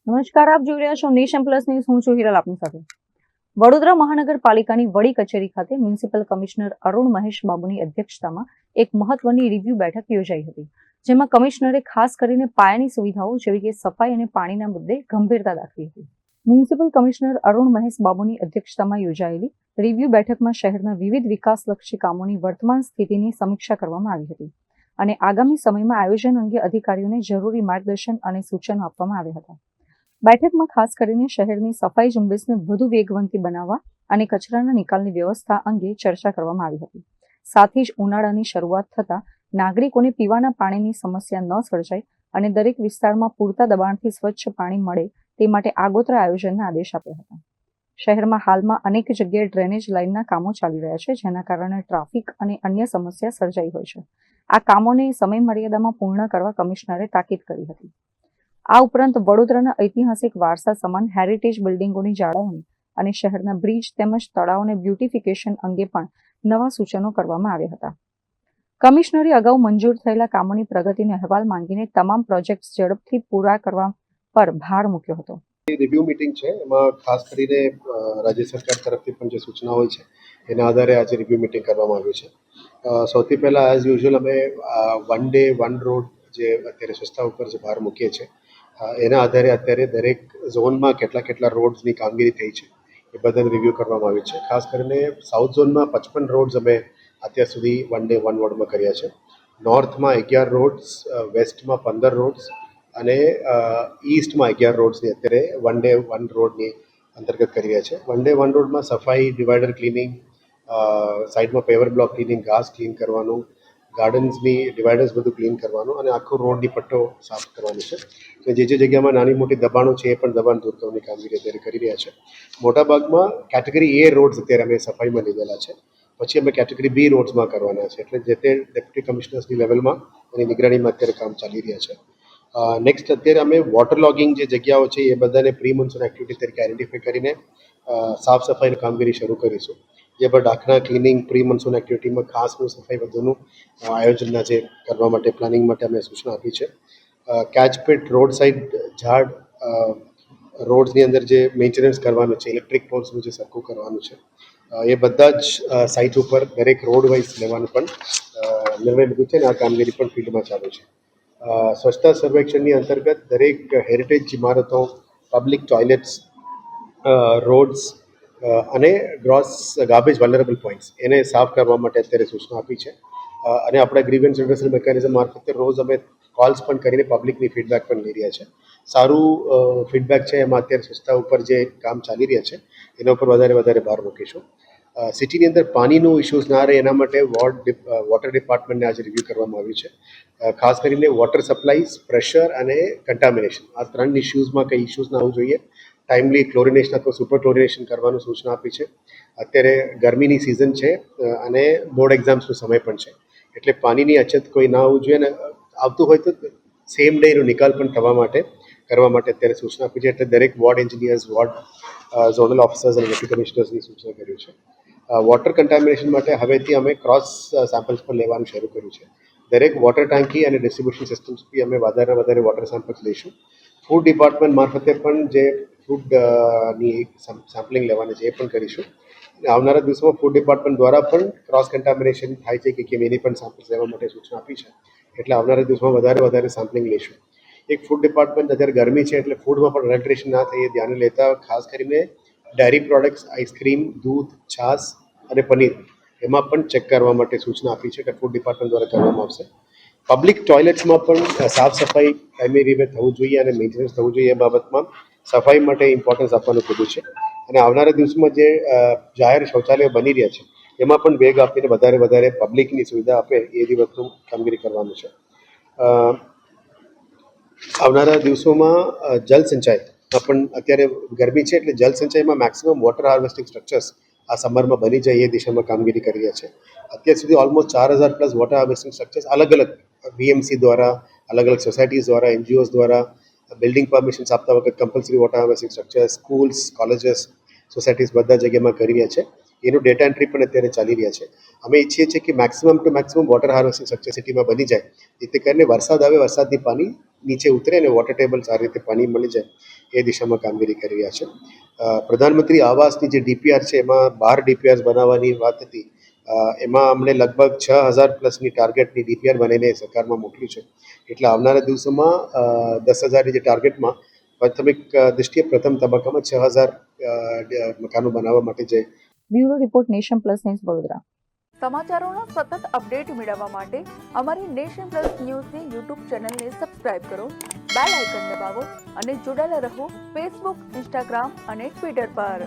નમસ્કાર, આપ જોઈ રહ્યા છો નેશન પ્લસ ન્યૂઝ. હું છું હિરલ આપની સાથે. વડોદરા મહાનગરપાલિકાની વડી કચેરી ખાતે મ્યુનિસિપલ કમિશનર અરુણ મહેશ બાબુની અધ્યક્ષતામાં એક મહત્વની રિવ્યુ બેઠક યોજાઈ હતી, જેમાં કમિશનરે ખાસ કરીને પાયાની સુવિધાઓ જેવી કે સફાઈ અને પાણીના મુદ્દે ગંભીરતા દાખવી હતી. મ્યુનિસિપલ કમિશનર અરુણ મહેશ બાબુની અધ્યક્ષતામાં યોજાયેલી રિવ્યુ બેઠકમાં શહેરના વિવિધ વિકાસલક્ષી કામોની વર્તમાન સ્થિતિની સમીક્ષા કરવામાં આવી હતી અને આગામી સમયમાં આયોજન અંગે અધિકારીઓને જરૂરી માર્ગદર્શન અને સૂચનો આપવામાં આવ્યા હતા. બેઠકમાં ખાસ કરીને શહેરની સફાઈ ઝુંબેશને વધુ વેગવંતી બનાવવા અને કચરાના નિકાલની વ્યવસ્થા અંગે ચર્ચા કરવામાં આવી હતી. સાથે જ ઉનાળાની શરૂઆત થતાં નાગરિકોને પીવાના પાણીની સમસ્યા ન સર્જાય અને દરેક વિસ્તારમાં પૂરતા દબાણથી સ્વચ્છ પાણી મળે તે માટે આગોતરા આયોજનના આદેશ આપ્યા હતા. શહેરમાં હાલમાં અનેક જગ્યાએ ડ્રેનેજ લાઇનના કામો ચાલી રહ્યા છે, જેના કારણે ટ્રાફિક અને અન્ય સમસ્યા સર્જાઈ હોય છે. આ કામોને સમય મર્યાદામાં પૂર્ણ કરવા કમિશનરે તાકીદ કરી હતી. આ ઉપરાંત વડોદરાના ઐતિહાસિક વારસા સમાન હેરિટેજ બિલ્ડિંગોની જાળવણી અને શહેરના બ્રિજ તેમજ તળાવોને બ્યુટિફિકેશન અંગે પણ નવા સૂચનો કરવામાં આવ્યા હતા. કમિશનરે અગાઉ મંજૂર થયેલા કામોની પ્રગતિનો અહેવાલ માંગીને તમામ પ્રોજેક્ટ્સ ઝડપથી પૂરા કરવા પર ભાર મૂક્યો હતો. રિવ્યુ મીટિંગ છે, એમાં ખાસ કરીને રાજ્ય સરકાર તરફથી પણ જે સૂચના હોય છે એના આધારે આજે રિવ્યુ મીટિંગ કરવામાં આવ્યું છે. સૌથી પહેલાં એઝ યુઝ્યુઅલ અમે વન ડે વન રોડ જે અત્યારે સ્વચ્છતા ઉપર જે ભાર મૂકીએ છીએ એના આધારે અત્યારે દરેક ઝોનમાં કેટલા રોડ્સની કામગીરી થઈ છે એ બધાને રિવ્યૂ કરવામાં આવ્યું છે. ખાસ કરીને સાઉથ ઝોનમાં 55 રોડ્સ અમે અત્યાર સુધી વન ડે વન વોર્ડમાં કર્યા છે. નોર્થમાં 11 રોડ્સ, વેસ્ટમાં 15 રોડ્સ અને ઈસ્ટમાં 11 રોડ્સની અત્યારે વન ડે વન રોડની અંતર્ગત કરી રહ્યા છે. વન ડે વન રોડમાં સફાઈ, ડિવાઈડર ક્લિનિંગ, સાઈડમાં પેવર બ્લોક ક્લિનિંગ, ઘાસ ક્લીન કરવાનું, ગાર્ડન્સની ડિવાઈડર્સ બધું ક્લીન કરવાનું અને આખો રોડની પટ્ટો સાફ કરવાનો છે. જે જગ્યામાં નાની મોટી દબાણો છે એ પણ દબાણ દૂર કરવાની કામગીરી અત્યારે કરી રહ્યા છે. મોટાભાગમાં કેટેગરી એ રોડ્સ અત્યારે અમે સફાઈમાં લીધેલા છે. પછી અમે કેટેગરી બી રોડ્સમાં કરવાના છે, એટલે જે તે ડેપ્યુટી કમિશનર્સની લેવલમાં એની નિગરાણીમાં અત્યારે કામ ચાલી રહ્યા છે. નેક્સ્ટ અત્યારે અમે વોટર લોગિંગ જે જગ્યાઓ છે એ બધાને પ્રી મોન્સૂન એક્ટિવિટી તરીકે આઈડેન્ટિફાઈ કરીને સાફ સફાઈની કામગીરી શરૂ કરીશું. જે પર ડાખના ક્લિનિંગ, પ્રી મોન્સૂન એક્ટિવિટીમાં ખાસનું સફાઈ બધુંનું આયોજનના જે કરવા માટે પ્લાનિંગ માટે અમે સૂચના આપી છે. કેચપીટ, રોડ સાઇડ ઝાડ, રોડ્સની અંદર જે મેન્ટેનન્સ કરવાનું છે, ઇલેક્ટ્રિક પોલ્સનું જે સરખું કરવાનું છે, એ બધા જ સાઇટ ઉપર દરેક રોડ વાઇઝ લેવાનું પણ નિર્ણય લીધું છે અને આ કામગીરી પણ ફિલ્ડમાં ચાલુ છે. સ્વચ્છતા સર્વેક્ષણની અંતર્ગત દરેક હેરિટેજ ઇમારતો, પબ્લિક ટોયલેટ્સ, રોડ્સ અને ગ્રોસ ગાર્બેજ વલ્નરેબલ પોઈન્ટ્સ એને સાફ કરવા માટે અત્યારે સૂચના આપી છે. અને આપણા ગ્રીવન્સ રિડ્યુસલ મિકેનિઝમ મારફતે રોજ અમે કોલ્સ પણ કરીને પબ્લિકની ફીડબેક પણ લઈ રહ્યા છે. સારું ફીડબેક છે. એમાં અત્યારે સ્વચ્છતા ઉપર જે કામ ચાલી રહ્યા છે એના ઉપર વધારે ભાર મૂકીશું. સિટીની અંદર પાણીનું ઇશ્યુઝ ના રહે એના માટે વોટર ડિપાર્ટમેન્ટને આજે રિવ્યૂ કરવામાં આવ્યું છે. ખાસ કરીને વોટર સપ્લાઈઝ, પ્રેશર અને કન્ટામિનેશન, આ ત્રણ ઇશ્યુઝમાં કંઈ ઇશ્યુઝ ના હોવું જોઈએ. ટાઈમલી ક્લોરિનેશન અથવા સુપર ક્લોરિનેશન કરવાનું સૂચના આપી છે. અત્યારે ગરમીની સિઝન છે અને બોર્ડ એક્ઝામ્સનો સમય પણ છે, એટલે પાણીની અછત કોઈ ના હોવું જોઈએ અને આવતું હોય તો સેમ ડેનો નિકાલ પણ કરવા માટે અત્યારે સૂચના આપી છે. એટલે દરેક ward engineers, ward zonal officers અને ડેપ્યુટી કમિશનર્સની સૂચના કર્યું છે. વોટર કન્ટામિનેશન માટે હવેથી અમે ક્રોસ સેમ્પલ્સ પણ લેવાનું શરૂ કર્યું છે. દરેક વોટર ટાંકી અને ડિસ્ટ્રીબ્યુશન સિસ્ટમ્સથી અમે વધારે વોટર સેમ્પલ્સ લઈશું. ફૂડ ડિપાર્ટમેન્ટ મારફતે પણ જે ફૂડની સેમ્પલિંગ લેવાની છે એ પણ કરીશું. આવનારા દિવસોમાં ફૂડ ડિપાર્ટમેન્ટ દ્વારા પણ ક્રોસ કન્ટામિનેશન થાય છે કે કેમ એની પણ સેમ્પલ્સ લેવા માટે સૂચના આપી છે. એટલે આવનારા દિવસોમાં વધારે સેમ્પલિંગ લઈશું. એક ફૂડ ડિપાર્ટમેન્ટ, અત્યારે ગરમી છે એટલે ફૂડમાં પણ અડલ્ટ્રેશન ના થાય એ ધ્યાને લેતા ખાસ કરીને ડેરી પ્રોડક્ટ્સ, આઈસ્ક્રીમ, દૂધ, છાશ અને પનીર એમાં પણ ચેક કરવા માટે સૂચના આપી છે કે ફૂડ ડિપાર્ટમેન્ટ દ્વારા કરવામાં આવશે. પબ્લિક ટોયલેટ્સમાં પણ સાફ સફાઈ ટાઈમલી રીતે થવું જોઈએ અને મેન્ટેનન્સ થવું જોઈએ. એ બાબતમાં સફાઈ માટે ઇમ્પોર્ટન્સ આપવાનું કીધું છે. અને આવનારા દિવસમાં જે જાહેર શૌચાલયો બની રહ્યા છે એમાં પણ વેગ આપીને વધારે પબ્લિકની સુવિધા આપે એ દિવસનું કામગીરી કરવાનું છે. આવનારા દિવસોમાં જલ સંચયમાં પણ અત્યારે ગરમી છે એટલે જલ સંચયમાં મેક્સિમમ વોટર હાર્વેસ્ટિંગ સ્ટ્રક્ચર્સ આ સમરમાં બની જાય એ દિશામાં કામગીરી કરી રહ્યા છે. અત્યાર સુધી ઓલમોસ્ટ 4000+ વોટર હાર્વેસ્ટિંગ સ્ટ્રક્ચર્સ અલગ બીએમસી દ્વારા, અલગ સોસાયટીઝ દ્વારા, એનજીઓઝ દ્વારા બિલ્ડિંગ પરમિશન્સ આપતા વખત compulsory water harvesting structure, schools, colleges, societies બધા જગ્યામાં કરી રહ્યા છે. એનું ડેટા એન્ટ્રી પણ અત્યારે ચાલી રહ્યા છે. અમે ઈચ્છીએ છીએ કે મેક્સિમમ વોટર હાર્વેસ્ટિંગ સ્ટ્રક્ચર સિટીમાં બની જાય, જેથી કરીને વરસાદ આવે, વરસાદની પાણી નીચે ઉતરે અને વોટર ટેબલ સારી રીતે પાણી મળી જાય એ દિશામાં કામગીરી કરી રહ્યા છે. પ્રધાનમંત્રી આવાસની જે ડીપીઆર છે એમાં 12 ડીપીઆર બનાવવાની વાત હતી. એમાં અમને લગભગ 6,000 પ્લસની ટાર્ગેટની ડીપીઆર બનાવીને સરકારમાં મોકલ્યું છે. એટલે આવનારા દિવસોમાં 10,000ની જે ટાર્ગેટમાં પ્રાથમિક દૃષ્ટિએ પ્રથમ તબક્કામાં 6,000 મકાનો બનાવવા માટે જે bureau report nation plus news Vadodara. સમાચારોના સતત અપડેટ મેળવવા માટે અમારી નેશન પ્લસ ન્યૂઝની યુટ્યુબ ચેનલને સબસ્ક્રાઇબ કરો, બેલ આઇકન દબાવો અને જોડાયેલા રહો ફેસબુક, ઇન્સ્ટાગ્રામ અને ટ્વિટર પર.